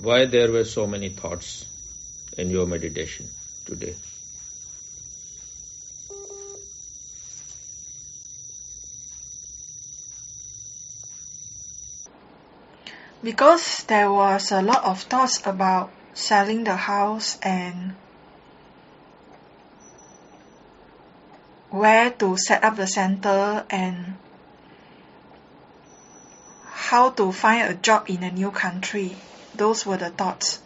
Why there were so many thoughts in your meditation today? Because there was a lot of thoughts about selling the house and where to set up the center and how to find a job in a new country. Those were the thoughts.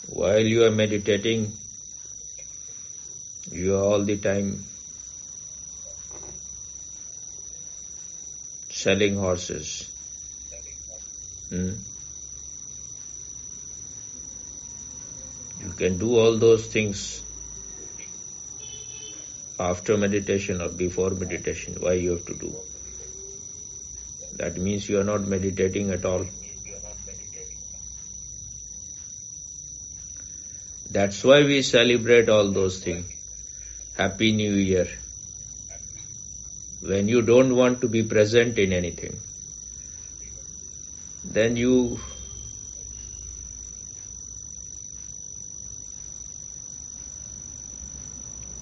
While you are meditating, you are all the time selling horses. You can do all those things after meditation or before meditation. Why you have to do? That means you are not meditating at all. That's why we celebrate all those things. Happy New Year. When you don't want to be present in anything, then you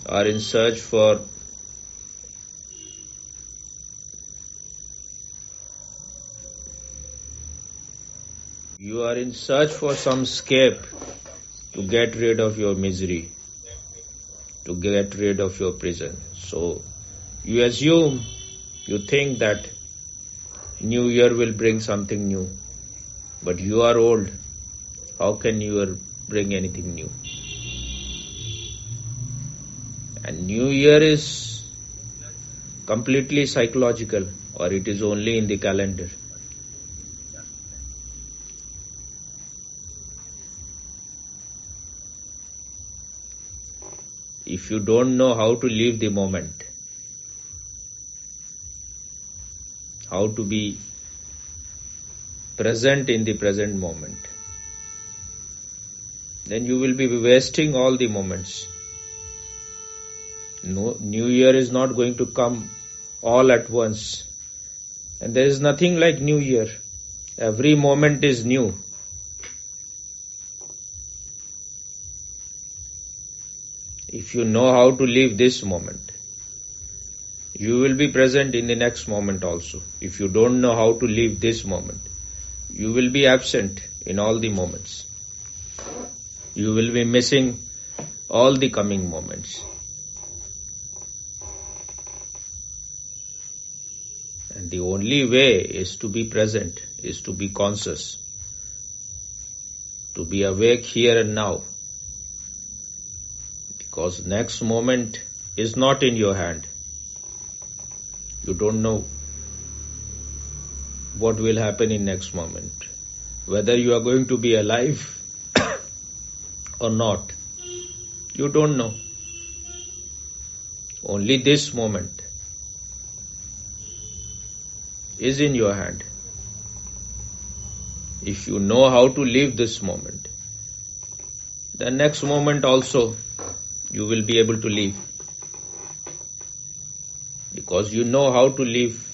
are in search for some escape to get rid of your misery, to get rid of your prison. So you assume, you think that New Year will bring something new. But you are old. How can New Year bring anything new? And New Year is completely psychological, or it is only in the calendar. If you don't know how to live the moment, how to be present in the present moment, then you will be wasting all the moments. No, New Year is not going to come all at once. And there is nothing like New Year. Every moment is new. If you know how to live this moment, you will be present in the next moment also. If you don't know how to live this moment, you will be absent in all the moments. You will be missing all the coming moments. And the only way is to be present, is to be conscious, to be awake here and now. Because next moment is not in your hand. You don't know what will happen in next moment. Whether you are going to be alive or not, you don't know. Only this moment is in your hand. If you know how to live this moment, the next moment also you will be able to live. Because you know how to live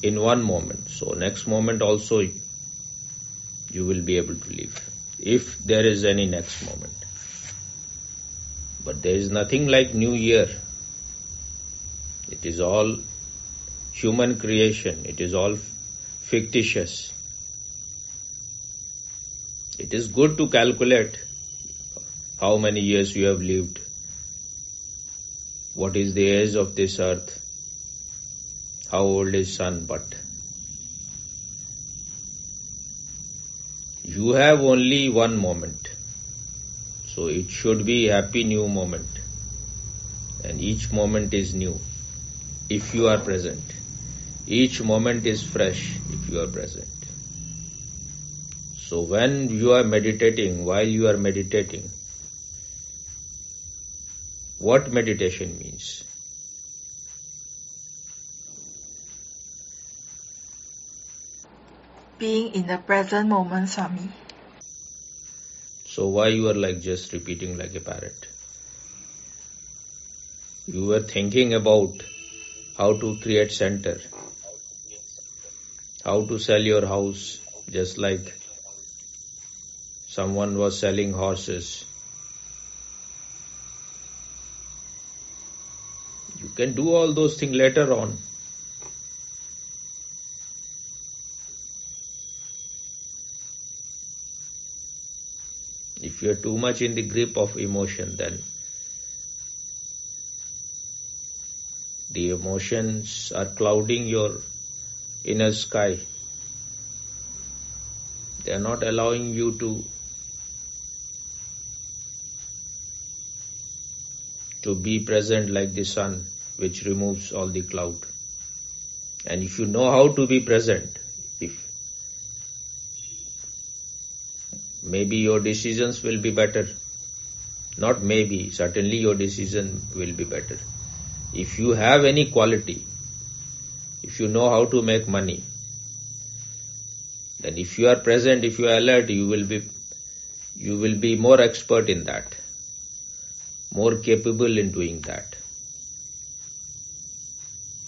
in one moment. So next moment also you will be able to live. If there is any next moment. But there is nothing like New Year. It is all human creation. It is all fictitious. It is good to calculate how many years you have lived. What is the age of this earth? How old is sun? But you have only one moment. So it should be happy new moment. And each moment is new if you are present. Each moment is fresh if you are present. So when you are meditating, while you are meditating, what meditation means? Being in the present moment, Swami. So why you are like just repeating like a parrot? You were thinking about how to create center, how to sell your house, Just like someone was selling horses. You can do all those things later on. If you are too much in the grip of emotion, then the emotions are clouding your inner sky. They are not allowing you to be present like the sun, which removes all the cloud. And if you know how to be present, maybe your decisions will be better. Not maybe, certainly your decision will be better. If you have any quality, if you know how to make money, then if you are present, if you are alert, you will be more expert in that, more capable in doing that.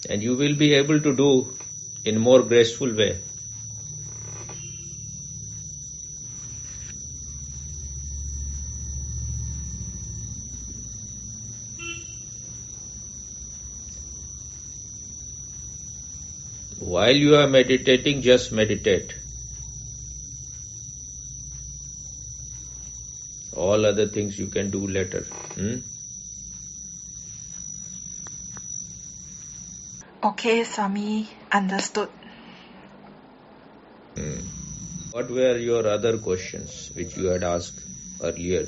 And you will be able to do in more graceful way. While you are meditating, just meditate. All other things you can do later. Okay, Swami, understood. What were your other questions which you had asked earlier,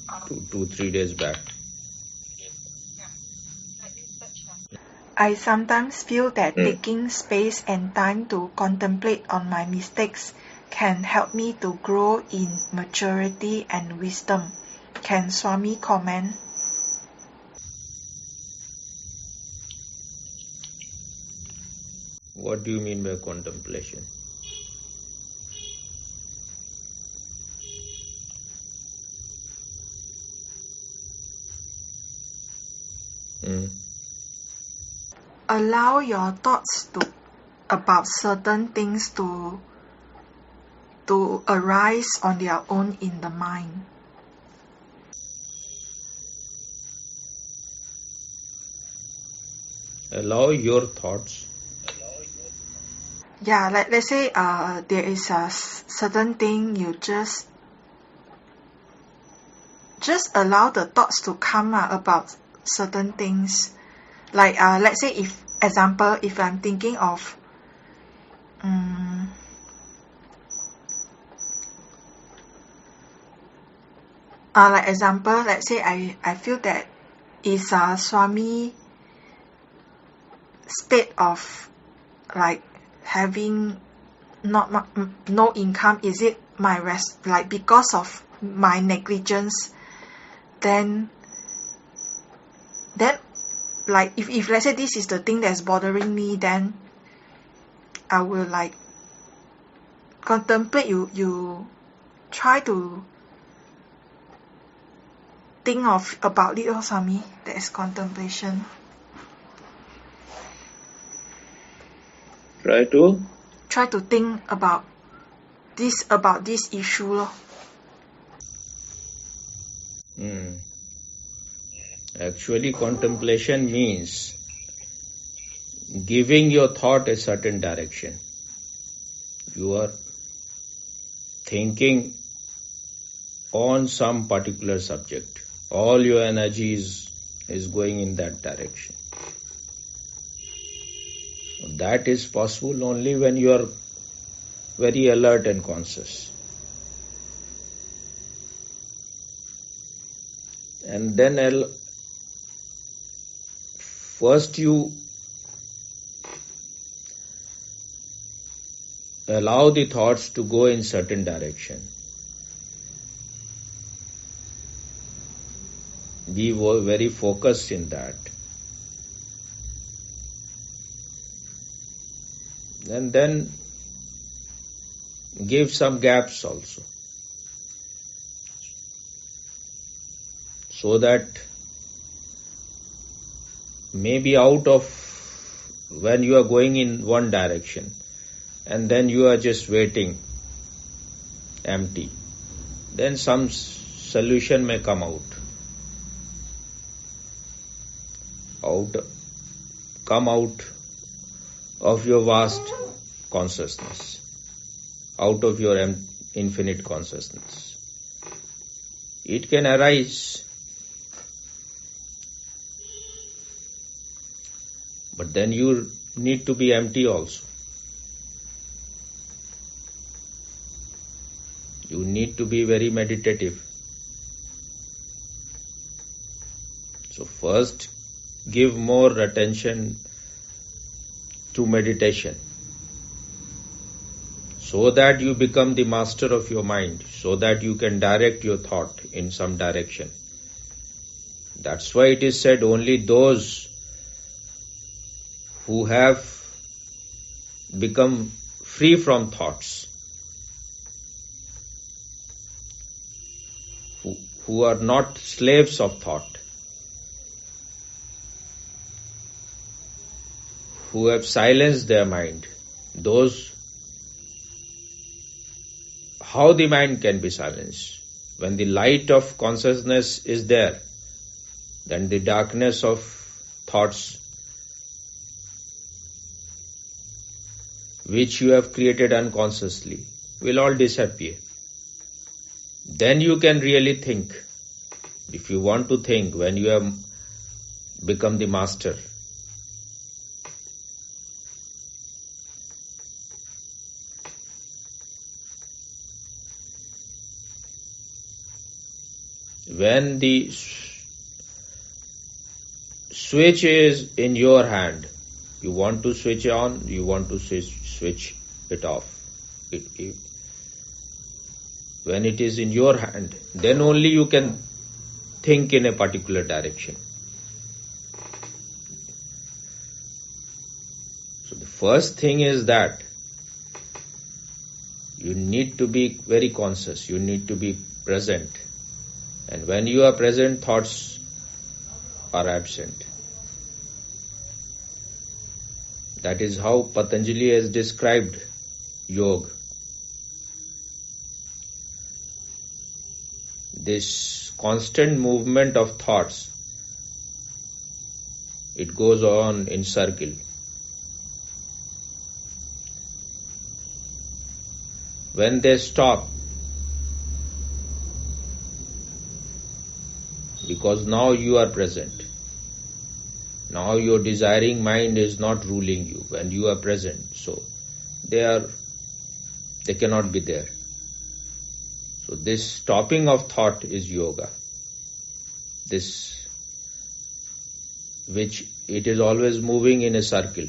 2-3 days back? I sometimes feel that taking space and time to contemplate on my mistakes can help me to grow in maturity and wisdom. Can Swami comment? What do you mean by contemplation? Allow your thoughts about certain things to arise on their own in the mind. Allow your thoughts. Yeah, like let's say there is a certain thing, you just allow the thoughts to come about certain things. Like let's say if I'm thinking of let's say I feel that is Swami state of like having no income, is it my like because of my negligence, then like if let's say this is the thing that's bothering me, then I will like contemplate. You try to think about it, Swami. That is contemplation. Try to think about this issue. Actually, contemplation means giving your thought a certain direction. You are thinking on some particular subject. All your energy is going in that direction. That is possible only when you are very alert and conscious. And then first you allow the thoughts to go in certain direction. Be very focused in that. And then give some gaps also, so that maybe out of when you are going in one direction, and then you are just waiting, empty, then some solution may come out. Come out of your vast consciousness, out of your infinite consciousness. It can arise, but then you need to be empty also. You need to be very meditative. So first, give more attention to meditation, so that you become the master of your mind, so that you can direct your thought in some direction. That's why it is said only those who have become free from thoughts, who are not slaves of thought, who have silenced their mind, how the mind can be silenced? When the light of consciousness is there, then the darkness of thoughts which you have created unconsciously will all disappear. Then you can really think. If you want to think, when you have become the master, when the switch is in your hand, you want to switch on, you want to switch it off. When it is in your hand, then only you can think in a particular direction. So the first thing is that you need to be very conscious, you need to be present. And when you are present, thoughts are absent. That is how Patanjali has described yoga. This constant movement of thoughts, it goes on in circle. When they stop, because now you are present, now your desiring mind is not ruling you, and you are present, so they cannot be there. So this stopping of thought is yoga. This, which it is always moving in a circle.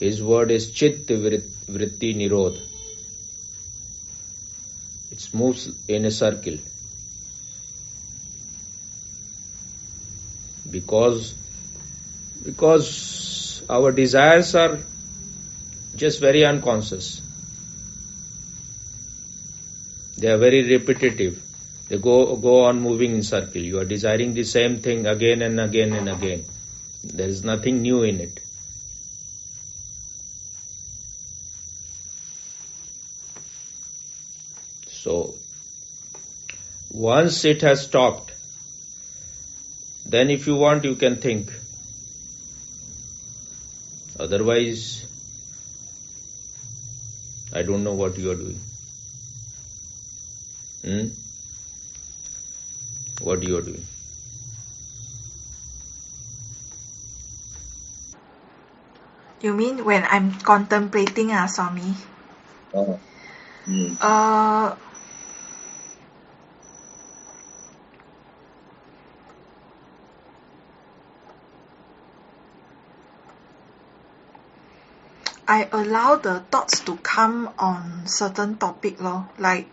His word is Chit Vritti Nirodh. It moves in a circle. Because our desires are just very unconscious. They are very repetitive. They go on moving in circle. You are desiring the same thing again and again and again. There is nothing new in it. So, once it has stopped, then if you want, you can think. Otherwise, I don't know what you are doing. What you are doing? You mean when I'm contemplating, Swami? I allow the thoughts to come on certain topic lor, like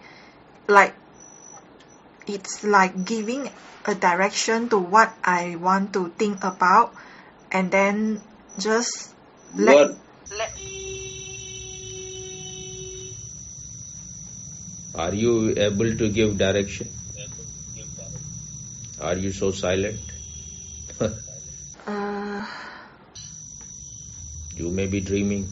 it's like giving a direction to what I want to think about, and then just let. Are you able to give direction? Are you so silent? You may be dreaming.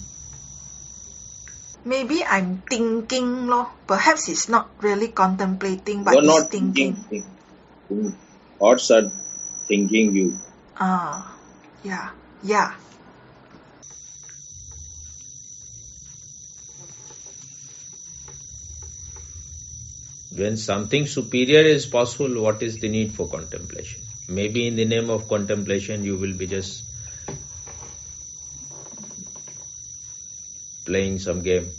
Maybe I'm thinking lor. Perhaps it's not really contemplating, but You are it's not thinking. Thoughts are thinking you. Yeah, yeah. When something superior is possible, what is the need for contemplation? Maybe in the name of contemplation, you will be just playing some game.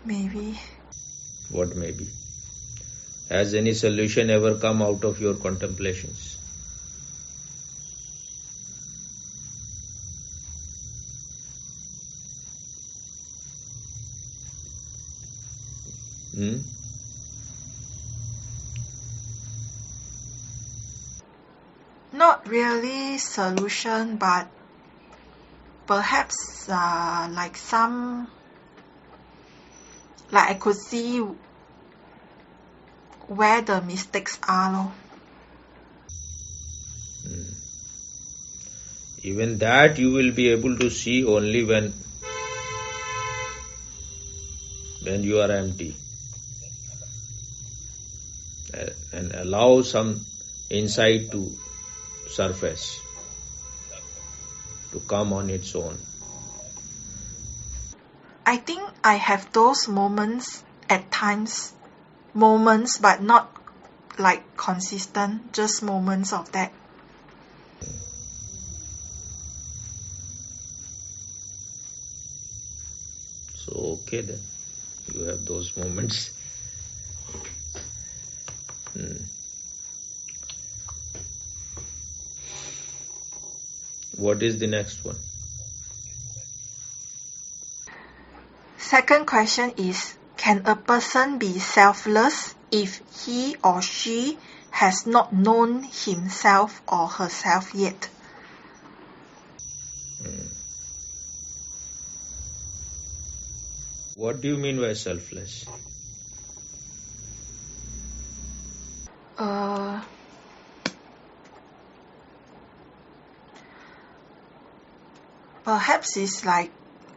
Maybe. What maybe? Has any solution ever come out of your contemplations? Not really solution, but perhaps like I could see where the mistakes are lor. Even that you will be able to see only when you are empty and allow some insight to surface, to come on its own. I think I have those moments at times, but not like consistent, just moments of that. So okay then, you have those moments. What is the next one? Second question is, can a person be selfless if he or she has not known himself or herself yet? What do you mean by selfless? Perhaps it's like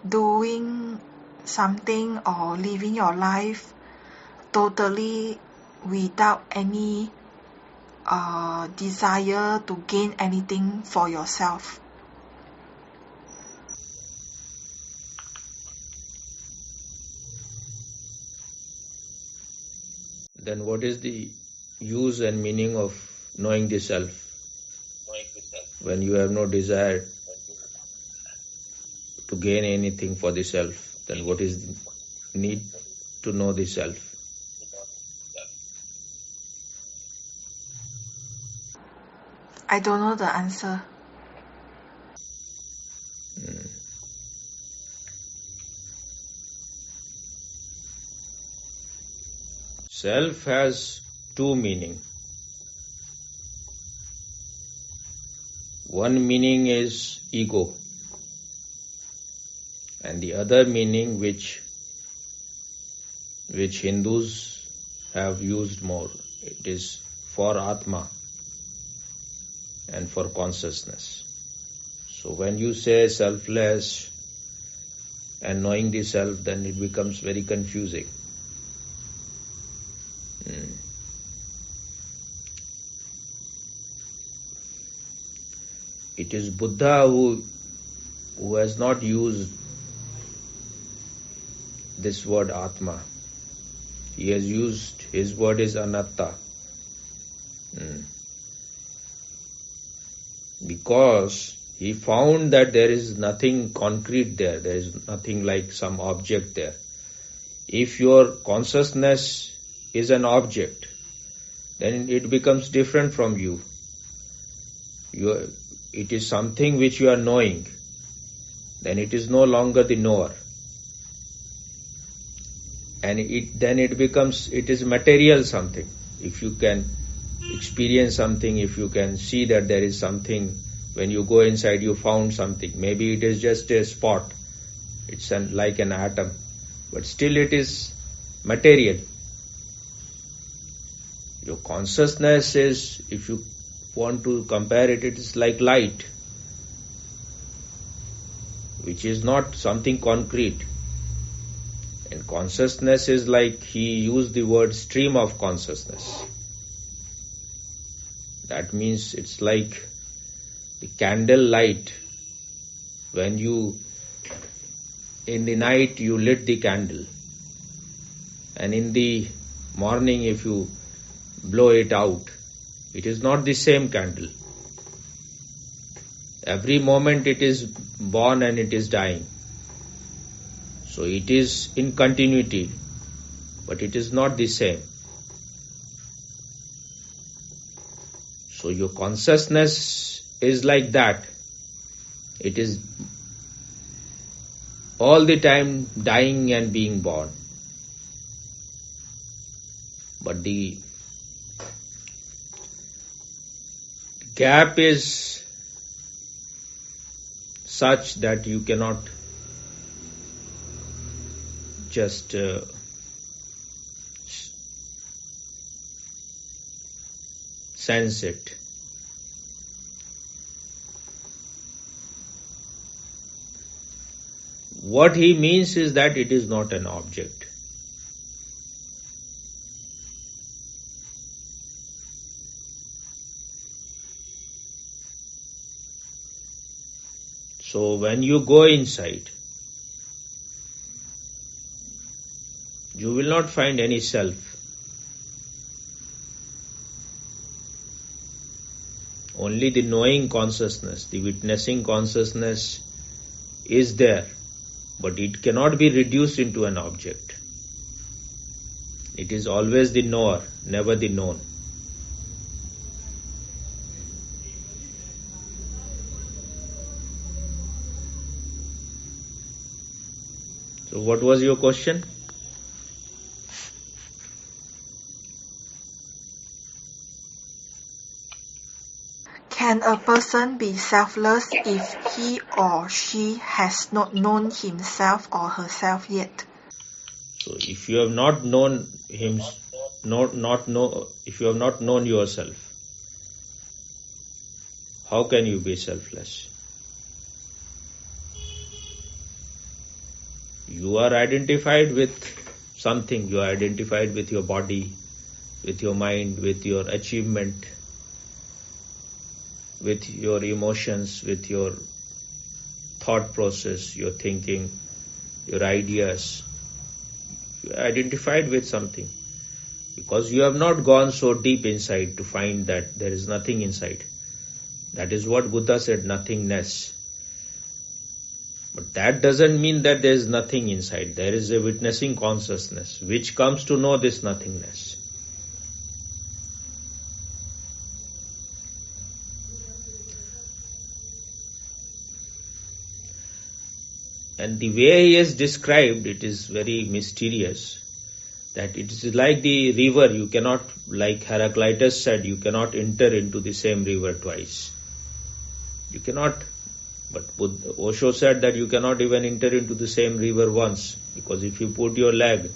doing something or living your life totally without any desire to gain anything for yourself. Then what is the use and meaning of knowing the self? When you have no desire to gain anything for the self, then what is the need to know the self? I don't know the answer. Self has two meanings. One meaning is ego, and the other meaning which Hindus have used more, it is for Atma and for consciousness. So when you say selfless and knowing the self, then it becomes very confusing. It is Buddha who has not used this word Atma. He has used, his word is Anatta. Because he found that there is nothing concrete there. There is nothing like some object there. If your consciousness is an object, then it becomes different from you. It is something which you are knowing. Then it is no longer the knower. And it is material something. If you can experience something, if you can see that there is something, when you go inside you found something. Maybe it is just a spot. It's like an atom. But still it is material. Your consciousness is, if you want to compare it, it is like light. which is not something concrete. And consciousness is like, he used the word stream of consciousness. That means it's like the candle light. When you, in the night you lit the candle, and in the morning if you blow it out, it is not the same candle. Every moment it is born and it is dying. So it is in continuity, but it is not the same. So your consciousness is like that. It is all the time dying and being born. But the gap is such that you cannot just sense it. What he means is that it is not an object. So when you go inside, you will not find any self. Only the knowing consciousness, the witnessing consciousness is there, but it cannot be reduced into an object. It is always the knower, never the known. So what was your question? Can a person be selfless if he or she has not known himself or herself yet? So if you have not known him, if you have not known yourself, how can you be selfless? You are identified with something. You are identified with your body, with your mind, with your achievement, with your emotions, with your thought process, your thinking, your ideas. You are identified with something because you have not gone so deep inside to find that there is nothing inside. That is what Buddha said, nothingness. But that doesn't mean that there is nothing inside. There is a witnessing consciousness which comes to know this nothingness. And the way he has described it is very mysterious. That it is like the river. You cannot, like Heraclitus said, you cannot enter into the same river twice. You cannot. But Osho said that you cannot even enter into the same river once, because if you put your leg,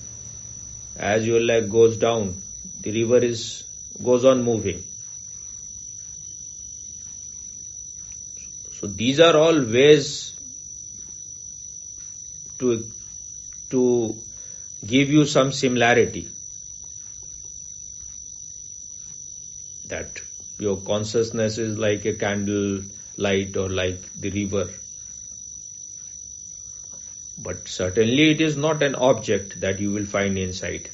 as your leg goes down, the river goes on moving. So these are all ways to give you some similarity, that your consciousness is like a candle light or like the river. But certainly it is not an object that you will find inside.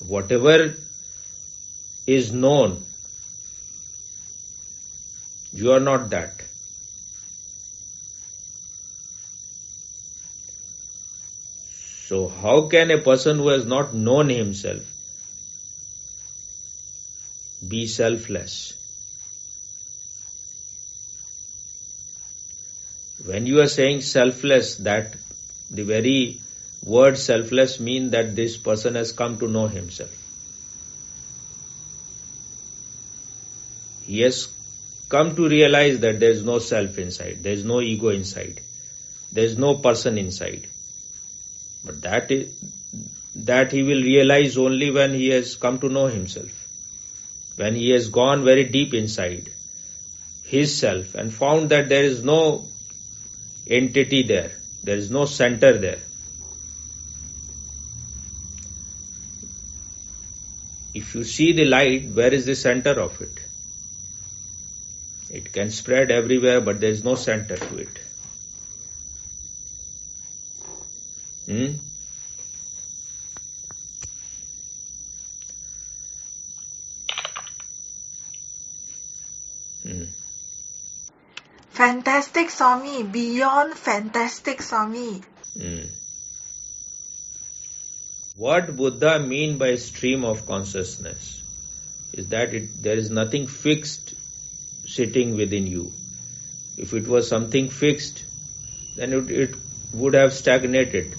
Whatever is known, you are not that. So how can a person who has not known himself be selfless? When you are saying selfless, that the very word selfless means that this person has come to know himself. He has come to realize that there is no self inside, there is no ego inside, there is no person inside. But that he will realize only when he has come to know himself, when he has gone very deep inside his self and found that there is no entity there. There is no center there. If you see the light, where is the center of it? It can spread everywhere, but there is no center to it. Fantastic, Swami. Beyond fantastic, Swami. What Buddha mean by stream of consciousness is that there is nothing fixed sitting within you. If it was something fixed, then it would have stagnated.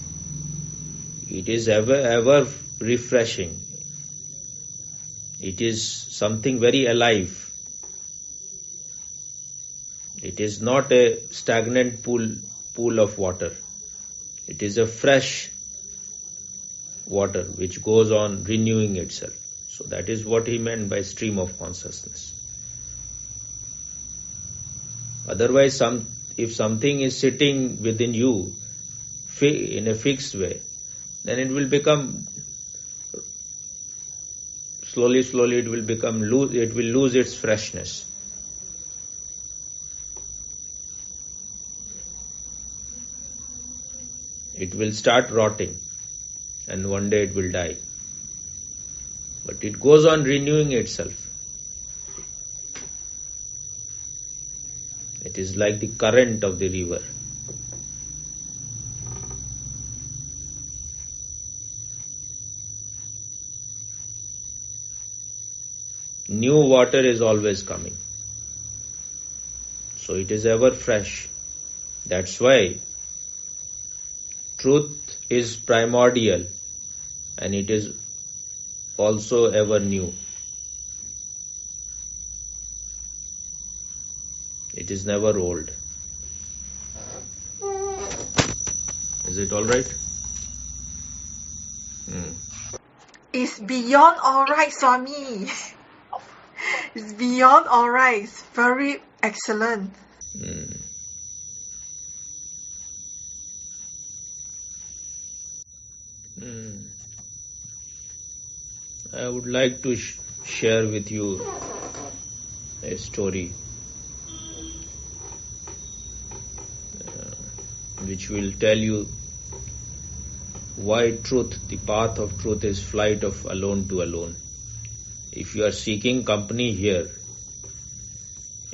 It is ever refreshing. It is something very alive. It is not a stagnant pool of water. It is a fresh water which goes on renewing itself. So that is what he meant by stream of consciousness. Otherwise, if something is sitting within you in a fixed way, then it will become slowly it will lose its freshness. It will start rotting, and one day it will die. But it goes on renewing itself. It is like the current of the river. New water is always coming. So it is ever fresh. That's why truth is primordial and it is also ever new. It is never old. Is it all right? It's beyond all right, Swami. It's beyond all right. It's very excellent. I would like to share with you a story which will tell you why truth, the path of truth, is flight of alone to alone. If you are seeking company here,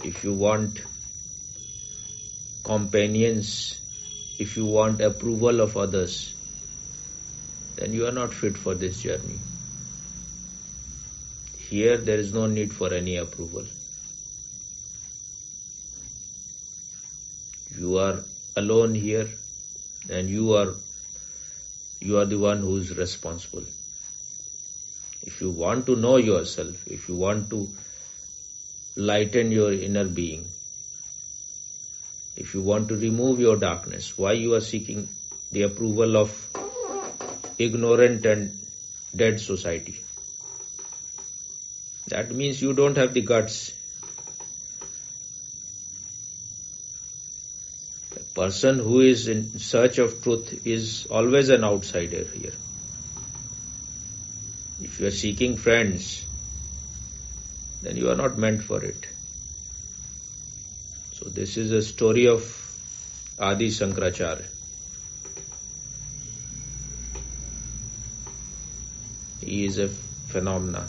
if you want companions, if you want approval of others, then you are not fit for this journey. Here there is no need for any approval. You are alone here and you are the one who is responsible. If you want to know yourself, if you want to lighten your inner being, if you want to remove your darkness, why you are seeking the approval of ignorant and dead society? That means you don't have the guts. A person who is in search of truth is always an outsider here. If you are seeking friends, then you are not meant for it. So this is a story of Adi Shankaracharya. He is a phenomena.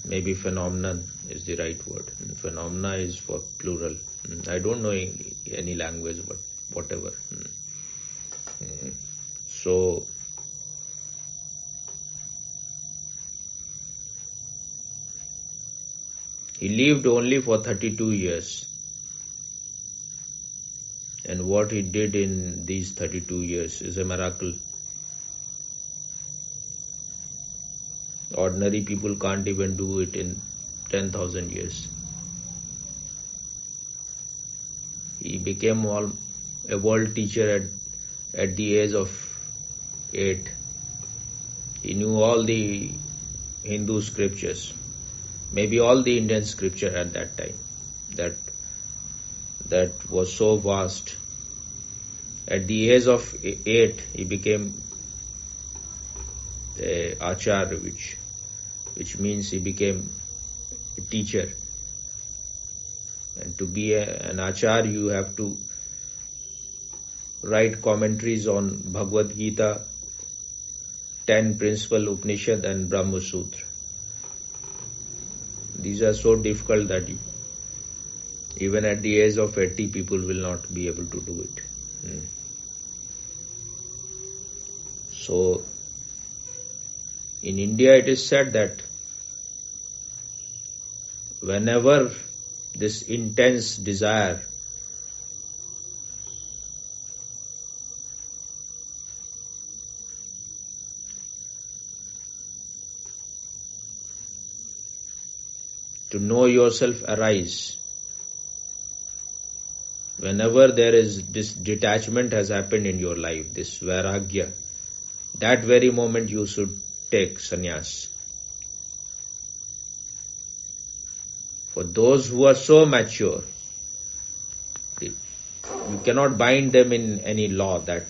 Maybe phenomenon is the right word. Phenomena is for plural. I don't know any language, but whatever. So, he lived only for 32 years. And what he did in these 32 years is a miracle. Ordinary people can't even do it in 10,000 years. He became a world teacher at the age of 8. He knew all the Hindu scriptures, maybe all the Indian scripture at that time. that was so vast. At the age of 8, he became a acharya, which means he became a teacher. And to be an acharya, you have to write commentaries on Bhagavad Gita, 10 principal Upanishad and Brahma Sutra. These are so difficult that even at the age of 80, people will not be able to do it. So, in India it is said that whenever this intense desire to know yourself arise, whenever there is this detachment has happened in your life, this vairagya, that very moment you should take sannyas. For those who are so mature, you cannot bind them in any law that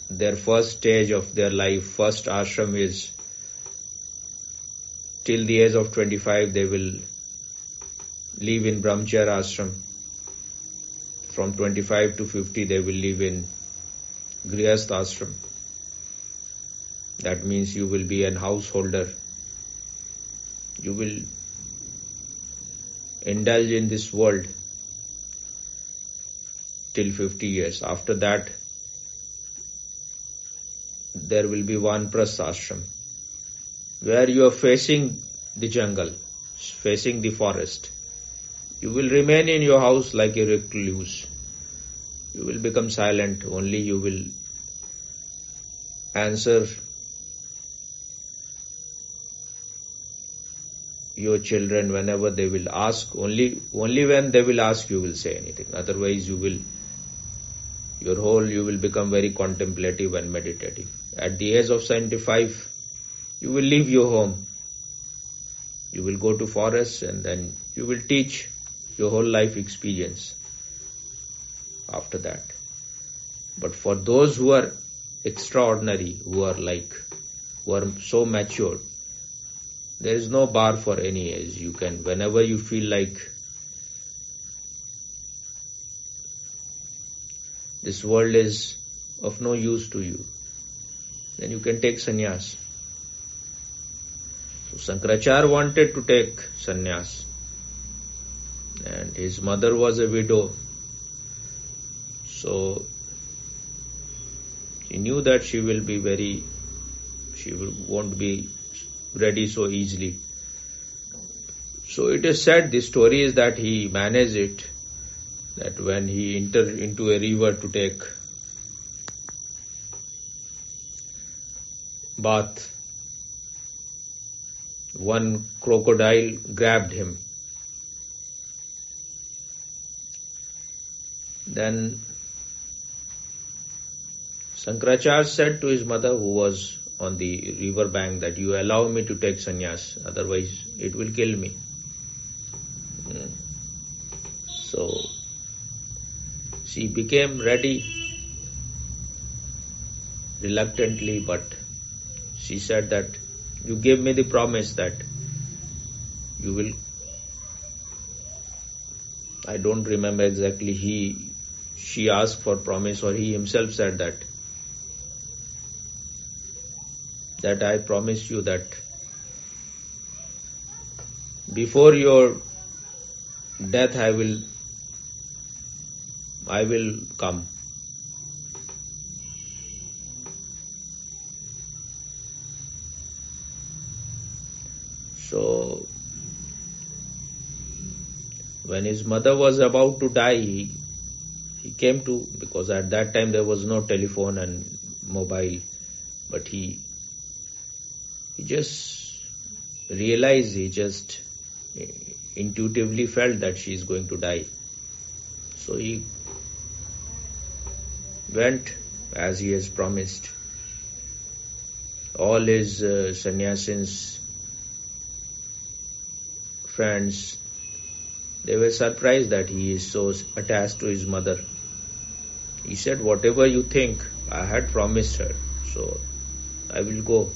their first stage of their life, first ashram is till the age of 25 they will live in brahmacharya ashram. From 25 to 50 they will live in grihastha ashram. That means you will be an householder. You will indulge in this world till 50 years. After that, there will be Vanprastha ashram, where you are facing the jungle, facing the forest. You will remain in your house like a recluse. You will become silent. Only you will answer your children whenever they will ask. Only when they will ask you will say anything. Otherwise you will become very contemplative and meditative. At the age of 75, you will leave your home. You will go to forests and then you will teach your whole life experience after that. But for those who are extraordinary, who are so mature, there is no bar for any age. You can, whenever you feel like this world is of no use to you, then you can take sannyas. So Shankaracharya wanted to take sannyas, and his mother was a widow. So he knew that she won't be ready so easily. So it is said, the story is that he managed it, that when he entered into a river to take bath, one crocodile grabbed him. Then Shankaracharya said to his mother, who was on the river bank, that you allow me to take sannyas, otherwise it will kill me. So she became ready reluctantly, but she said that you gave me the promise that you will. I don't remember exactly. She asked for promise, or he himself said that I promise you that before your death I will come. So when his mother was about to die, he came to, because at that time there was no telephone and mobile, but he just realized, he just intuitively felt that she is going to die. So he went as he has promised. All his sannyasins, friends, They were surprised that he is so attached to his mother. He said, whatever you think, I had promised her, so I will go.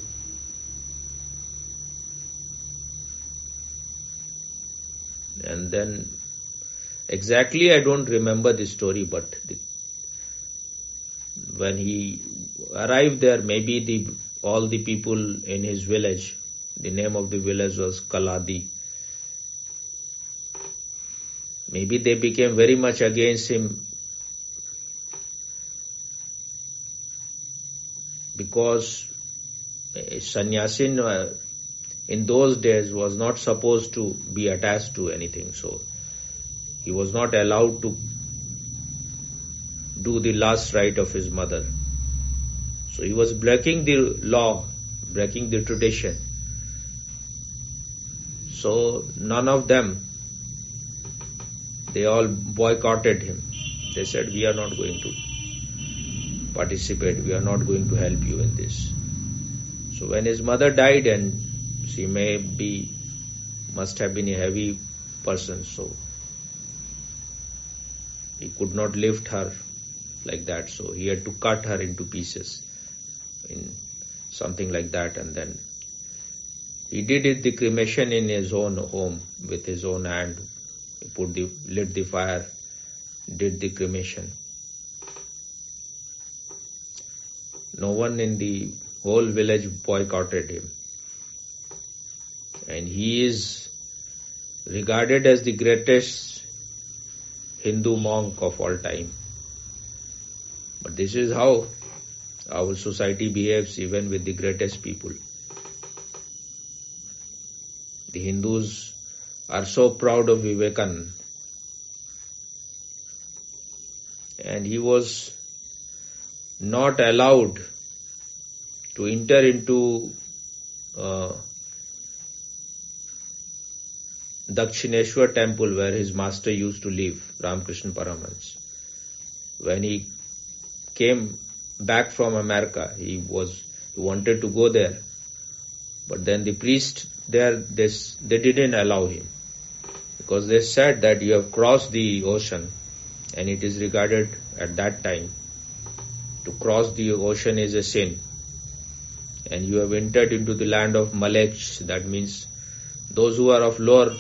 And then, exactly I don't remember the story, but when he arrived there, maybe all the people in his village, the name of the village was Kaladi, maybe they became very much against him, because a sannyasin in those days was not supposed to be attached to anything. So he was not allowed to do the last rite of his mother. So he was breaking the law, breaking the tradition. So none of them, they all boycotted him. They said, we are not going to participate, we are not going to help you in this. So when his mother died, and she must have been a heavy person, so he could not lift her like that, so he had to cut her into pieces, in something like that, and then he did the cremation in his own home with his own hand. He lit the fire, did the cremation. No one in the whole village boycotted him. And he is regarded as the greatest Hindu monk of all time. But this is how our society behaves even with the greatest people. The Hindus are so proud of Vivekananda. And he was not allowed to enter into Dakshineshwar temple where his master used to live, Ramakrishna Paramahansa. When he came back from America, he wanted to go there, but then the priest there, they didn't allow him, because they said that you have crossed the ocean, and it is regarded at that time to cross the ocean is a sin, and you have entered into the land of Malech, that means those who are of lower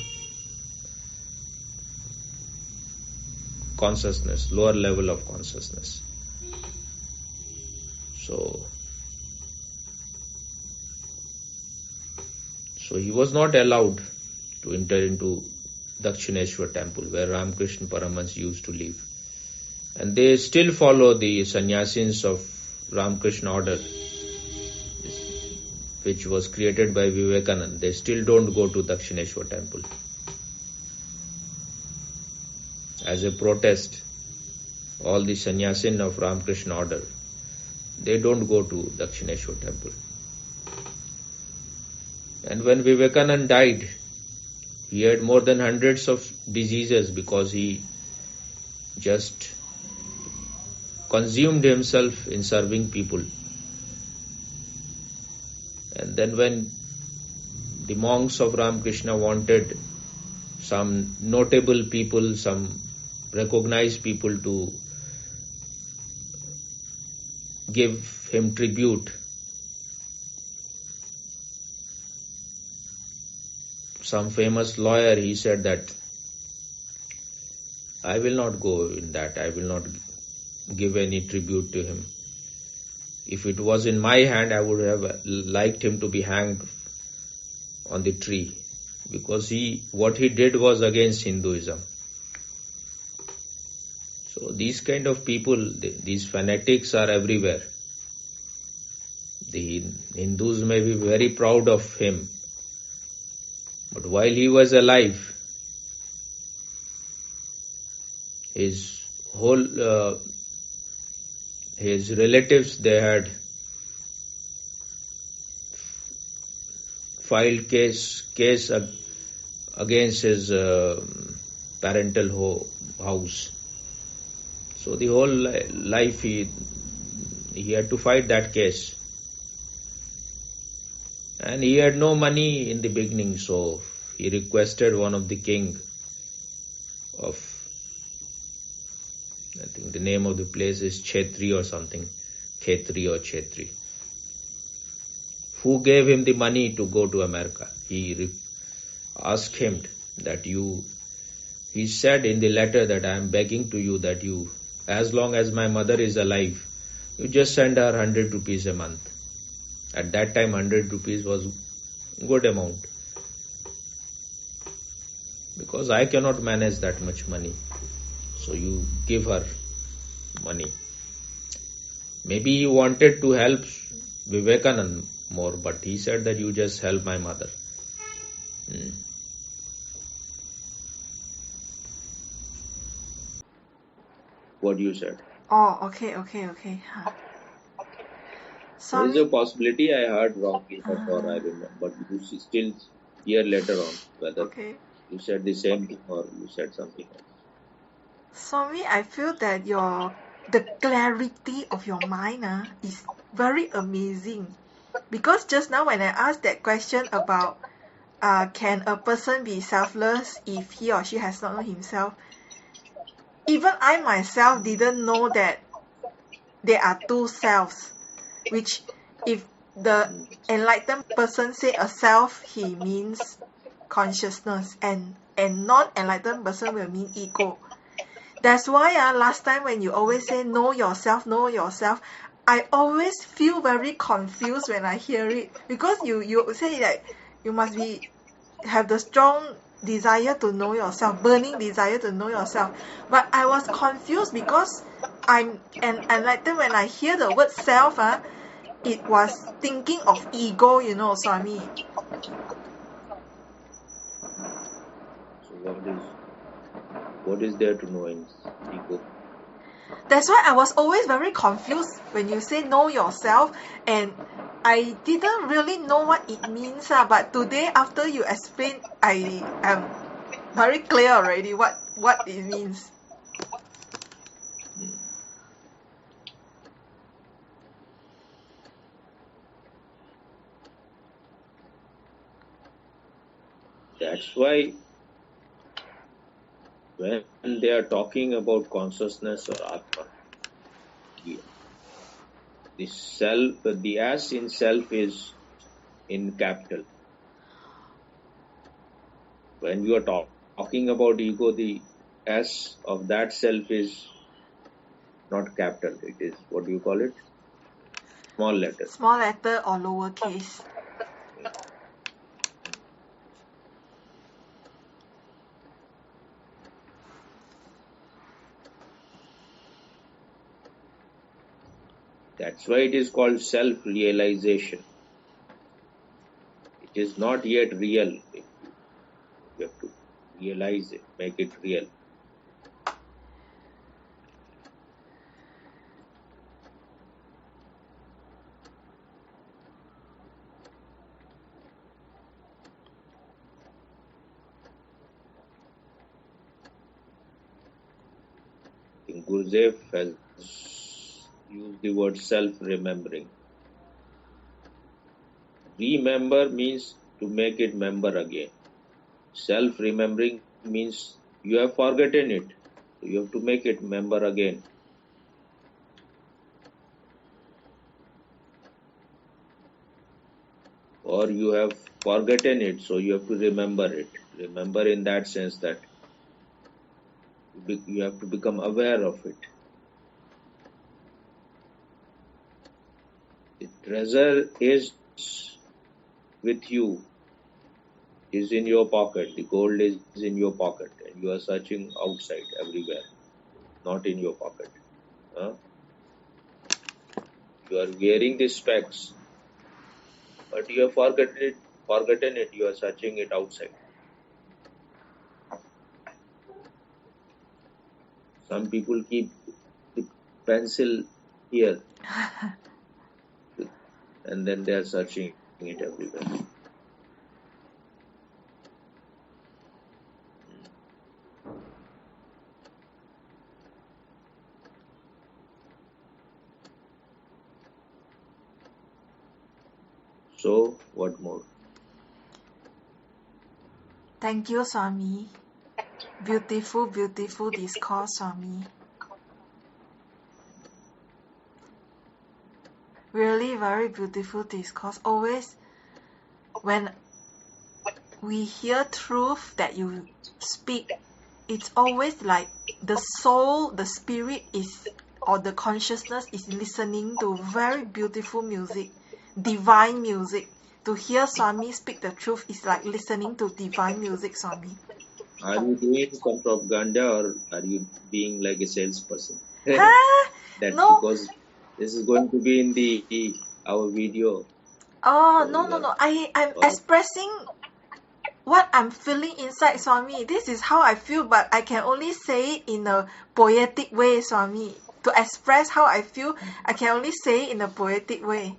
consciousness, lower level of consciousness. So he was not allowed to enter into Dakshineshwar temple where Ramakrishna Paramahansa used to live. And they still follow the sannyasins of Ramakrishna order, which was created by Vivekananda. They still don't go to Dakshineshwar temple. As a protest, all the sannyasin of Ramakrishna order, they don't go to Dakshineshwar temple. And when Vivekananda died, he had more than hundreds of diseases because he just consumed himself in serving people. And then when the monks of Ramakrishna wanted some notable people, some recognized people to give him tribute, some famous lawyer, he said that I will not go in that, I will not give any tribute to him. If it was in my hand, I would have liked him to be hanged on the tree, because what he did was against Hinduism. So these kind of people, these fanatics are everywhere. The Hindus may be very proud of him, but while he was alive, his relatives, they had filed case against his parental house. So the whole life he had to fight that case. And he had no money in the beginning, so he requested one of the king of, I think the name of the place is Chetri or something, Chetri, who gave him the money to go to America. He asked him that he said in the letter that I am begging to you that you, as long as my mother is alive, you just send her 100 rupees a month. At that time, 100 rupees was good amount, because I cannot manage that much money. So you give her money. Maybe he wanted to help Vivekanand more, but he said that you just help my mother. What you said? Oh, okay. There is a possibility I heard wrongly, or I remember, but you still hear later on whether you said the same thing or you said something else. Swami, I feel that the clarity of your mind is very amazing. Because just now when I asked that question about can a person be selfless if he or she has not known himself, even I myself didn't know that there are two selves, which if the enlightened person say a self, he means consciousness, and non-enlightened person will mean ego. That's why last time when you always say know yourself, I always feel very confused when I hear it, because you say that you must have the strong desire to know yourself, burning desire to know yourself. But I was confused because I'm enlightened. When I hear the word self, it was thinking of ego, Swami. So what is there to know in ego? That's why I was always very confused when you say know yourself, and I didn't really know what it means. But today, after you explain, I am very clear already what it means. That's why when they are talking about consciousness or Atma, the self, the S in self is in capital. When you are talking about ego, the S of that self is not capital. It is, what do you call it? Small letter. Small letter or lowercase. That's why it is called self-realization. It is not yet real. You have to realize it, make it real. Gurdjieff has used the word self-remembering. Remember means to make it member again. Self-remembering means you have forgotten it. You have to make it member again. Or you have forgotten it, so you have to remember it. Remember in that sense that you have to become aware of it. The treasure is with you, is in your pocket. The gold is in your pocket, and you are searching outside everywhere, not in your pocket. You are wearing the specs, but you have forgotten it. You are searching it outside. Some people keep the pencil here, and then they are searching it everywhere. So, what more? Thank you, Swami. Beautiful, beautiful discourse, Swami. Really very beautiful discourse. Always when we hear truth that you speak, it's always like the soul, the spirit is, or the consciousness is listening to very beautiful music, divine music. To hear Swami speak the truth is like listening to divine music, Swami. Are you doing some propaganda or are you being like a salesperson? Ah, That's no. because this is going to be in our video. Oh, So no, you have I'm to- expressing what I'm feeling inside, Swami. This is how I feel, but I can only say it in a poetic way, Swami. To express how I feel, I can only say it in a poetic way.